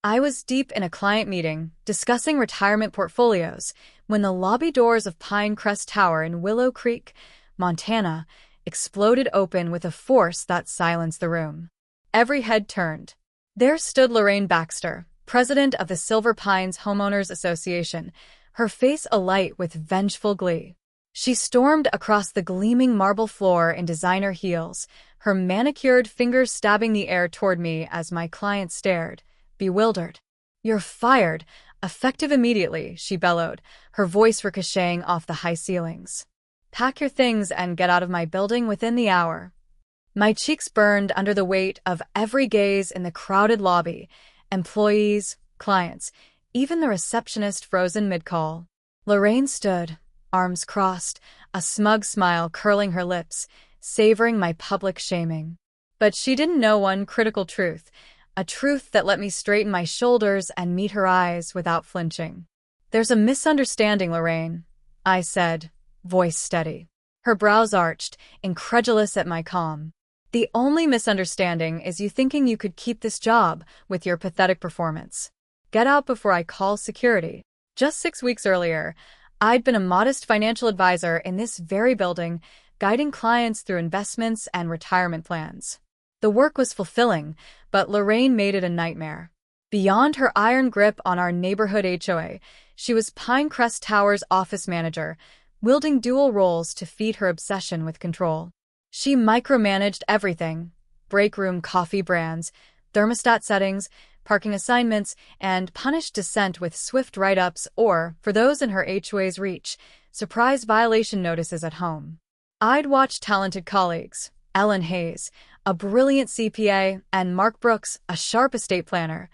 I was deep in a client meeting, discussing retirement portfolios, when the lobby doors of Pinecrest Tower in Willow Creek, Montana, exploded open with a force that silenced the room. Every head turned. There stood Lorraine Baxter, president of the Silver Pines Homeowners Association, her face alight with vengeful glee. She stormed across the gleaming marble floor in designer heels, her manicured fingers stabbing the air toward me as my client stared, bewildered. "You're fired, effective immediately," she bellowed, her voice ricocheting off the high ceilings. "Pack your things and get out of my building within the hour." My cheeks burned under the weight of every gaze in the crowded lobby, employees, clients, even the receptionist frozen mid-call. Lorraine stood, arms crossed, a smug smile curling her lips, savoring my public shaming. But she didn't know one critical truth, a truth that let me straighten my shoulders and meet her eyes without flinching. "There's a misunderstanding, Lorraine," I said, voice steady. Her brows arched, incredulous at my calm. "The only misunderstanding is you thinking you could keep this job with your pathetic performance. Get out before I call security." Just 6 weeks earlier, I'd been a modest financial advisor in this very building, guiding clients through investments and retirement plans. The work was fulfilling, but Lorraine made it a nightmare. Beyond her iron grip on our neighborhood HOA, she was Pinecrest Tower's office manager, wielding dual roles to feed her obsession with control. She micromanaged everything: break room coffee brands, thermostat settings, parking assignments, and punished dissent with swift write-ups or, for those in her HOA's reach, surprise violation notices at home. I'd watch talented colleagues, Ellen Hayes, a brilliant CPA, and Mark Brooks, a sharp estate planner,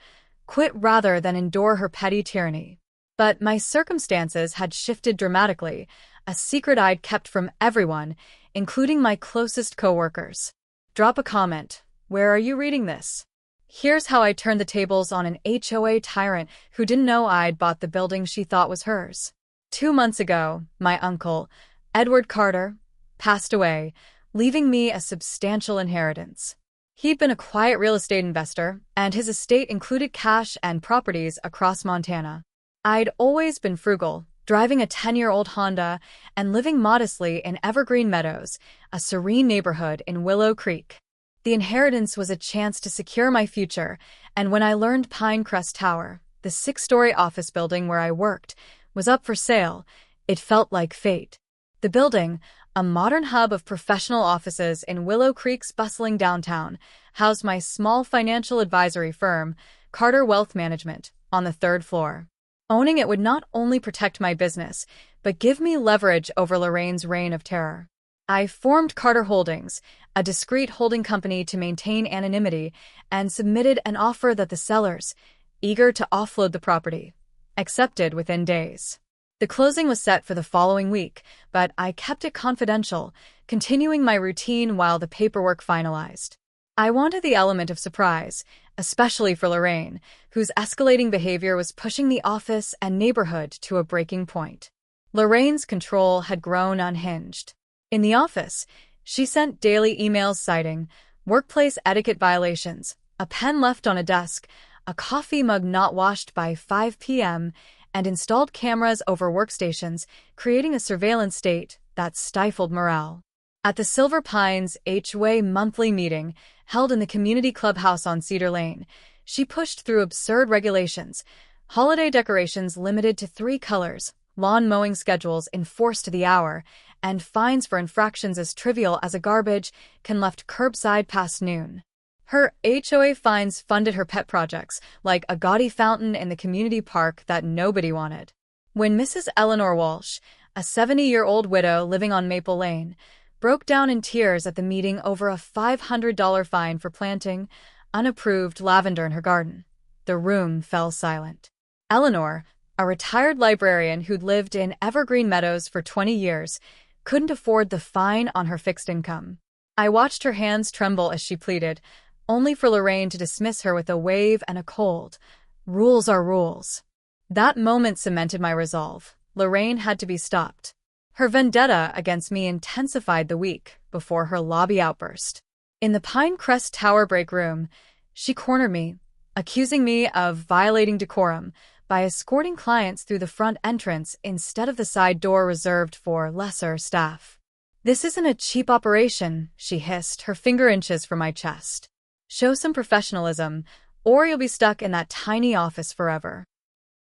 quit rather than endure her petty tyranny. But my circumstances had shifted dramatically, a secret I'd kept from everyone, including my closest coworkers. Drop a comment. Where are you reading this? Here's how I turned the tables on an HOA tyrant who didn't know I'd bought the building she thought was hers. 2 months ago, my uncle, Edward Carter, passed away, leaving me a substantial inheritance. He'd been a quiet real estate investor, and his estate included cash and properties across Montana. I'd always been frugal, driving a 10-year-old Honda and living modestly in Evergreen Meadows, a serene neighborhood in Willow Creek. The inheritance was a chance to secure my future, and when I learned Pinecrest Tower, the 6-story office building where I worked, was up for sale, it felt like fate. The building, a modern hub of professional offices in Willow Creek's bustling downtown, housed my small financial advisory firm, Carter Wealth Management, on the 3rd floor. Owning it would not only protect my business, but give me leverage over Lorraine's reign of terror. I formed Carter Holdings, a discreet holding company to maintain anonymity, and submitted an offer that the sellers, eager to offload the property, accepted within days. The closing was set for the following week, but I kept it confidential, continuing my routine while the paperwork finalized. I wanted the element of surprise, especially for Lorraine, whose escalating behavior was pushing the office and neighborhood to a breaking point. Lorraine's control had grown unhinged. In the office, she sent daily emails citing workplace etiquette violations, a pen left on a desk, a coffee mug not washed by 5 p.m., and installed cameras over workstations, creating a surveillance state that stifled morale. At the Silver Pines HOA monthly meeting, held in the community clubhouse on Cedar Lane, she pushed through absurd regulations, holiday decorations limited to 3 colors, lawn mowing schedules enforced to the hour, and fines for infractions as trivial as a garbage can left curbside past noon. Her HOA fines funded her pet projects, like a gaudy fountain in the community park that nobody wanted. When Mrs. Eleanor Walsh, a 70-year-old widow living on Maple Lane, broke down in tears at the meeting over a $500 fine for planting unapproved lavender in her garden, the room fell silent. Eleanor, a retired librarian who'd lived in Evergreen Meadows for 20 years, couldn't afford the fine on her fixed income. I watched her hands tremble as she pleaded, only for Lorraine to dismiss her with a wave and a cold, "Rules are rules." That moment cemented my resolve. Lorraine had to be stopped. Her vendetta against me intensified the week before her lobby outburst. In the Pinecrest Tower break room, she cornered me, accusing me of violating decorum by escorting clients through the front entrance instead of the side door reserved for lesser staff. "This isn't a cheap operation," she hissed, her finger inches from my chest. "Show some professionalism, or you'll be stuck in that tiny office forever."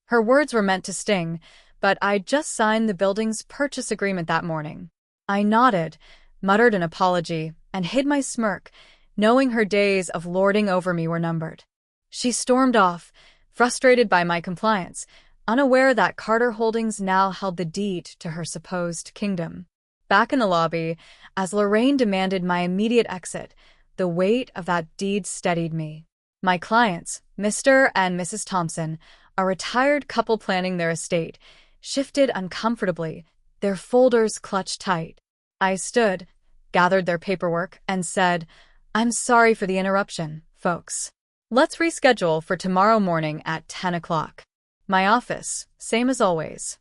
Her words were meant to sting, but I'd just signed the building's purchase agreement that morning. I nodded, muttered an apology, and hid my smirk, knowing her days of lording over me were numbered. She stormed off, frustrated by my compliance, unaware that Carter Holdings now held the deed to her supposed kingdom. Back in the lobby, as Lorraine demanded my immediate exit, the weight of that deed steadied me. My clients, Mr. and Mrs. Thompson, a retired couple planning their estate, shifted uncomfortably, their folders clutched tight. I stood, gathered their paperwork, and said, "I'm sorry for the interruption, folks. Let's reschedule for tomorrow morning at 10 o'clock. My office, same as always."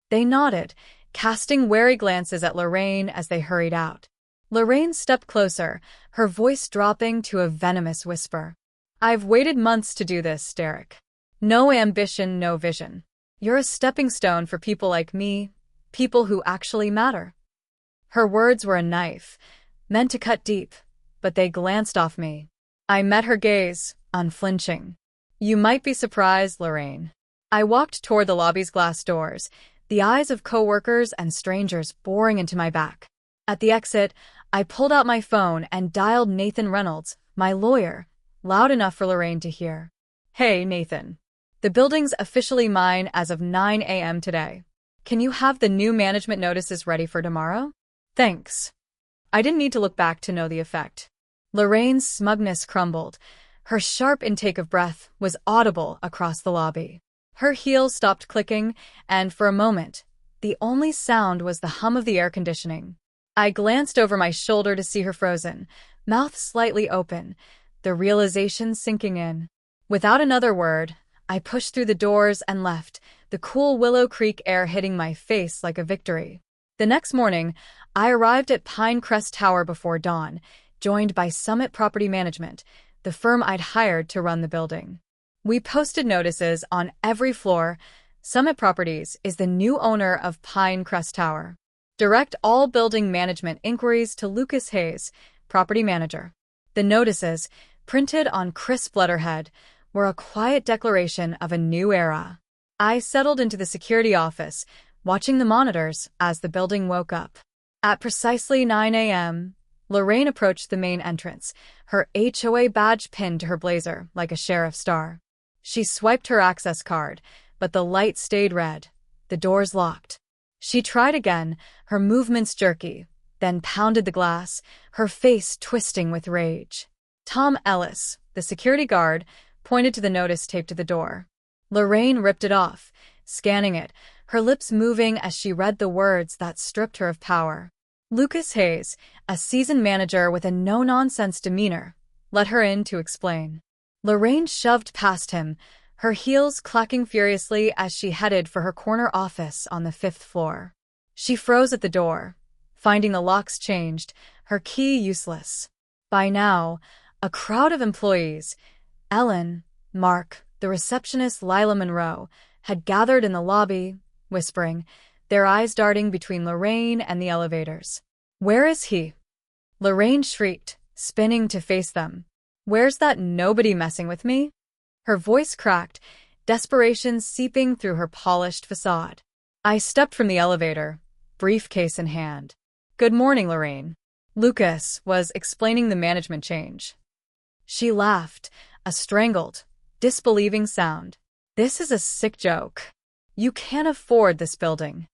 They nodded, casting wary glances at Lorraine as they hurried out. Lorraine stepped closer, her voice dropping to a venomous whisper. "I've waited months to do this, Derek. No ambition, no vision. You're a stepping stone for people like me, people who actually matter." Her words were a knife, meant to cut deep, but they glanced off me. I met her gaze, unflinching. "You might be surprised, Lorraine." I walked toward the lobby's glass doors, the eyes of coworkers and strangers boring into my back. At the exit, I pulled out my phone and dialed Nathan Reynolds, my lawyer, loud enough for Lorraine to hear. "Hey, Nathan. The building's officially mine as of 9 a.m. today. Can you have the new management notices ready for tomorrow? Thanks." I didn't need to look back to know the effect. Lorraine's smugness crumbled. Her sharp intake of breath was audible across the lobby. Her heels stopped clicking, and for a moment, the only sound was the hum of the air conditioning. I glanced over my shoulder to see her frozen, mouth slightly open, the realization sinking in. Without another word, I pushed through the doors and left, the cool Willow Creek air hitting my face like a victory. The next morning, I arrived at Pinecrest Tower before dawn, joined by Summit Property Management, the firm I'd hired to run the building. We posted notices on every floor. Summit Properties is the new owner of Pinecrest Tower. Direct all building management inquiries to Lucas Hayes, property manager. The notices, printed on crisp letterhead, were a quiet declaration of a new era. I settled into the security office, watching the monitors as the building woke up. At precisely 9 a.m., Lorraine approached the main entrance, her HOA badge pinned to her blazer like a sheriff's star. She swiped her access card, but the light stayed red. The doors locked. She tried again, her movements jerky, then pounded the glass, her face twisting with rage. Tom Ellis, the security guard, pointed to the notice taped to the door. Lorraine ripped it off, scanning it, her lips moving as she read the words that stripped her of power. Lucas Hayes, a seasoned manager with a no-nonsense demeanor, let her in to explain. Lorraine shoved past him, her heels clacking furiously as she headed for her corner office on the 5th floor. She froze at the door, finding the locks changed, her key useless. By now, a crowd of employees, Ellen, Mark, the receptionist Lila Monroe, had gathered in the lobby, whispering, their eyes darting between Lorraine and the elevators. "Where is he?" Lorraine shrieked, spinning to face them. "Where's that nobody messing with me?" Her voice cracked, desperation seeping through her polished facade. I stepped from the elevator, briefcase in hand. "Good morning, Lorraine." Lucas was explaining the management change. She laughed, a strangled, disbelieving sound. "This is a sick joke. You can't afford this building."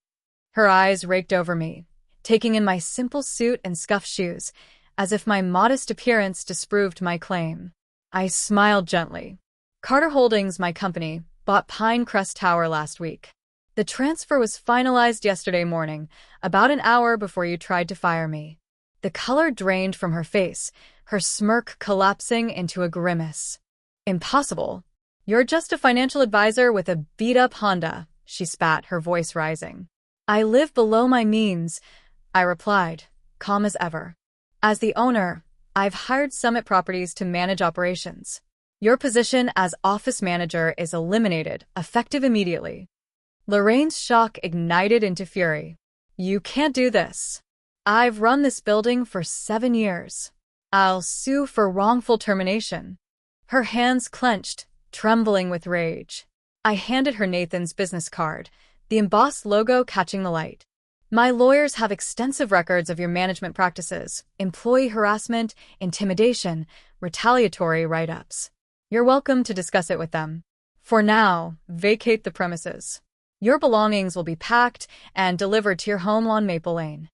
Her eyes raked over me, taking in my simple suit and scuffed shoes, as if my modest appearance disproved my claim. I smiled gently. "Carter Holdings, my company, bought Pinecrest Tower last week. The transfer was finalized yesterday morning, about an hour before you tried to fire me." The color drained from her face, her smirk collapsing into a grimace. "Impossible. You're just a financial advisor with a beat-up Honda," she spat, her voice rising. "I live below my means," I replied, calm as ever. "As the owner, I've hired Summit Properties to manage operations. Your position as office manager is eliminated, effective immediately. Lorraine's shock ignited into fury. You can't do this. I've run this building for 7 years. I'll sue for wrongful termination. Her hands clenched, trembling with rage. I handed her Nathan's business card, the embossed logo catching the light. My lawyers have extensive records of your management practices, employee harassment, intimidation, retaliatory write-ups. You're welcome to discuss it with them. For now, vacate the premises. Your belongings will be packed and delivered to your home on Maple Lane.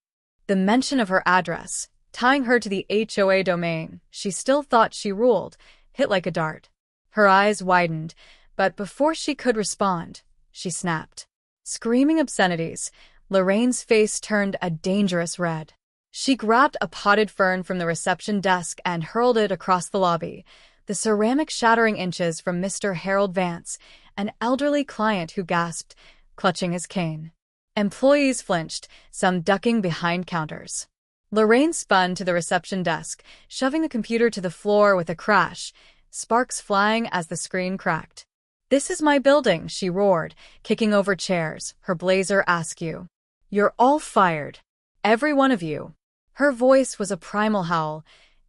The mention of her address, tying her to the HOA domain she still thought she ruled, hit like a dart. Her eyes widened, but before she could respond, she snapped. Screaming obscenities, Lorraine's face turned a dangerous red. She grabbed a potted fern from the reception desk and hurled it across the lobby, the ceramic shattering inches from Mr. Harold Vance, an elderly client who gasped, clutching his cane. Employees flinched, some ducking behind counters. Lorraine spun to the reception desk, shoving the computer to the floor with a crash, sparks flying as the screen cracked. "This is my building," she roared, kicking over chairs, her blazer askew. "You're all fired. Every one of you." Her voice was a primal howl,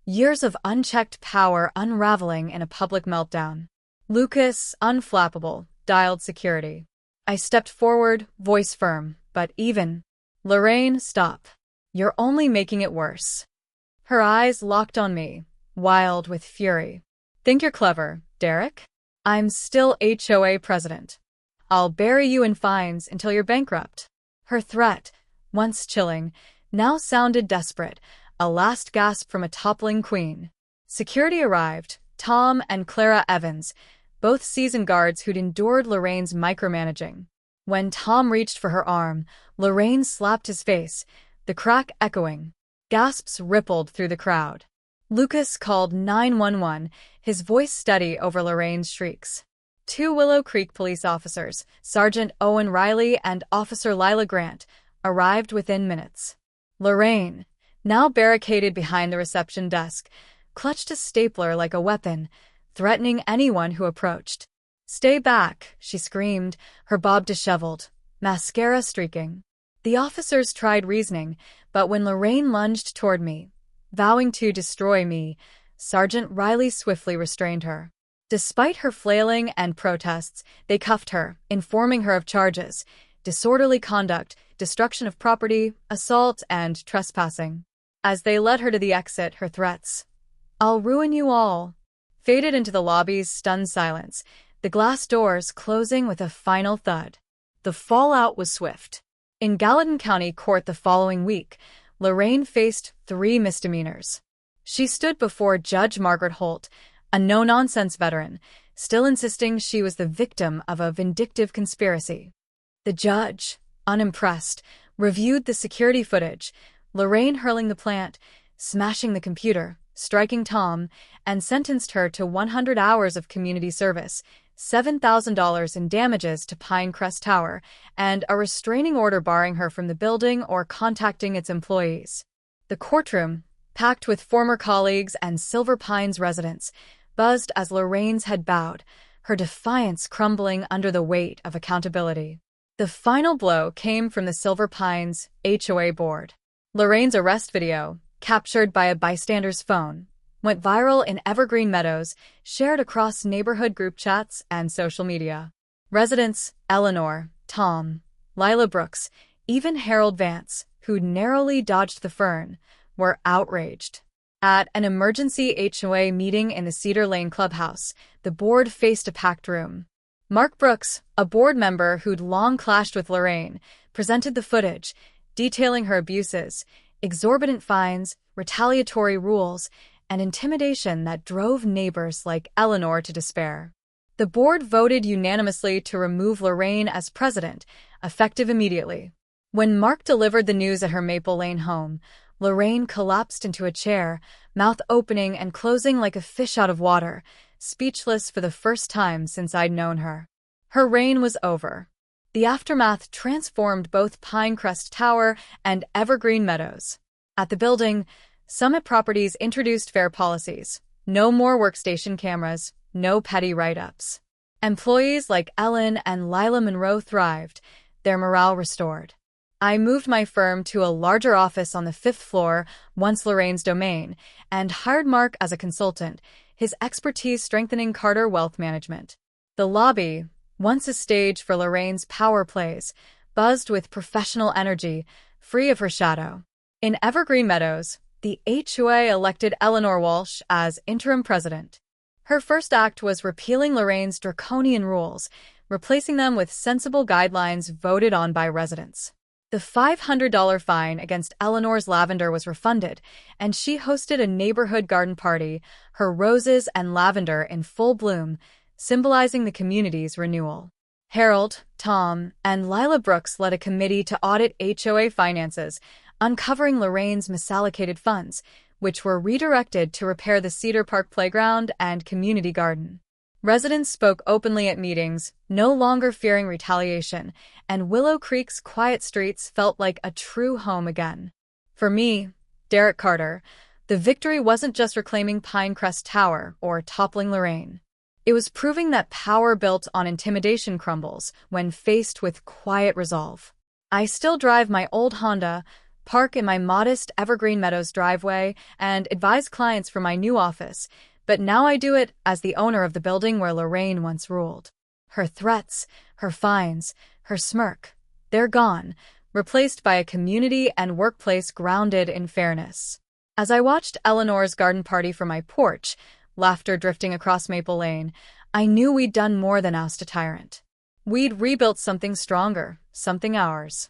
years of unchecked power unraveling in a public meltdown. Lucas, unflappable, dialed security. I stepped forward, voice firm, but even. "Lorraine, stop. You're only making it worse." Her eyes locked on me, wild with fury. "Think you're clever, Derek? I'm still HOA president. I'll bury you in fines until you're bankrupt." Her threat, once chilling, now sounded desperate, a last gasp from a toppling queen. Security arrived, Tom and Clara Evans, both seasoned guards who'd endured Lorraine's micromanaging. When Tom reached for her arm, Lorraine slapped his face, the crack echoing. Gasps rippled through the crowd. Lucas called 911, his voice steady over Lorraine's shrieks. 2 Willow Creek police officers, Sergeant Owen Riley and Officer Lila Grant, arrived within minutes. Lorraine, now barricaded behind the reception desk, clutched a stapler like a weapon, threatening anyone who approached. "Stay back," she screamed, her bob disheveled, mascara streaking. The officers tried reasoning, but when Lorraine lunged toward me, vowing to destroy me, Sergeant Riley swiftly restrained her. Despite her flailing and protests, they cuffed her, informing her of charges: disorderly conduct, destruction of property, assault, and trespassing. As they led her to the exit, her threats, "I'll ruin you all," faded into the lobby's stunned silence, the glass doors closing with a final thud. The fallout was swift. In Gallatin County Court the following week, Lorraine faced 3 misdemeanors. She stood before Judge Margaret Holt, a no-nonsense veteran, still insisting she was the victim of a vindictive conspiracy. The judge, unimpressed, reviewed the security footage, Lorraine hurling the plant, smashing the computer, striking Tom, and sentenced her to 100 hours of community service, $7,000 in damages to Pinecrest Tower, and a restraining order barring her from the building or contacting its employees. The courtroom, packed with former colleagues and Silver Pines residents, buzzed as Lorraine's head bowed, her defiance crumbling under the weight of accountability. The final blow came from the Silver Pines HOA board. Lorraine's arrest video, captured by a bystander's phone, went viral in Evergreen Meadows, shared across neighborhood group chats and social media. Residents, Eleanor, Tom, Lila Brooks, even Harold Vance, who'd narrowly dodged the fern, were outraged. At an emergency HOA meeting in the Cedar Lane clubhouse, the board faced a packed room. Mark Brooks, a board member who'd long clashed with Lorraine, presented the footage, detailing her abuses, exorbitant fines, retaliatory rules, and intimidation that drove neighbors like Eleanor to despair. The board voted unanimously to remove Lorraine as president, effective immediately. When Mark delivered the news at her Maple Lane home, Lorraine collapsed into a chair, mouth opening and closing like a fish out of water, speechless for the first time since I'd known her. Her reign was over. The aftermath transformed both Pinecrest Tower and Evergreen Meadows. At the building, Summit Properties introduced fair policies: no more workstation cameras, no petty write-ups. Employees like Ellen and Lila Monroe thrived, their morale restored. I moved my firm to a larger office on the 5th floor, once Lorraine's domain, and hired Mark as a consultant, his expertise strengthening Carter Wealth Management. The lobby, once a stage for Lorraine's power plays, buzzed with professional energy, free of her shadow. In Evergreen Meadows, the HOA elected Eleanor Walsh as interim president. Her first act was repealing Lorraine's draconian rules, replacing them with sensible guidelines voted on by residents. The $500 fine against Eleanor's lavender was refunded, and she hosted a neighborhood garden party, her roses and lavender in full bloom, symbolizing the community's renewal. Harold, Tom, and Lila Brooks led a committee to audit HOA finances, uncovering Lorraine's misallocated funds, which were redirected to repair the Cedar Park playground and community garden. Residents spoke openly at meetings, no longer fearing retaliation, and Willow Creek's quiet streets felt like a true home again. For me, Derek Carter, the victory wasn't just reclaiming Pinecrest Tower or toppling Lorraine. It was proving that power built on intimidation crumbles when faced with quiet resolve. I still drive my old Honda, park in my modest Evergreen Meadows driveway, and advise clients from my new office, but now I do it as the owner of the building where Lorraine once ruled. Her threats, her fines, her smirk, they're gone, replaced by a community and workplace grounded in fairness. As I watched Eleanor's garden party from my porch, laughter drifting across Maple Lane, I knew we'd done more than oust a tyrant. We'd rebuilt something stronger, something ours.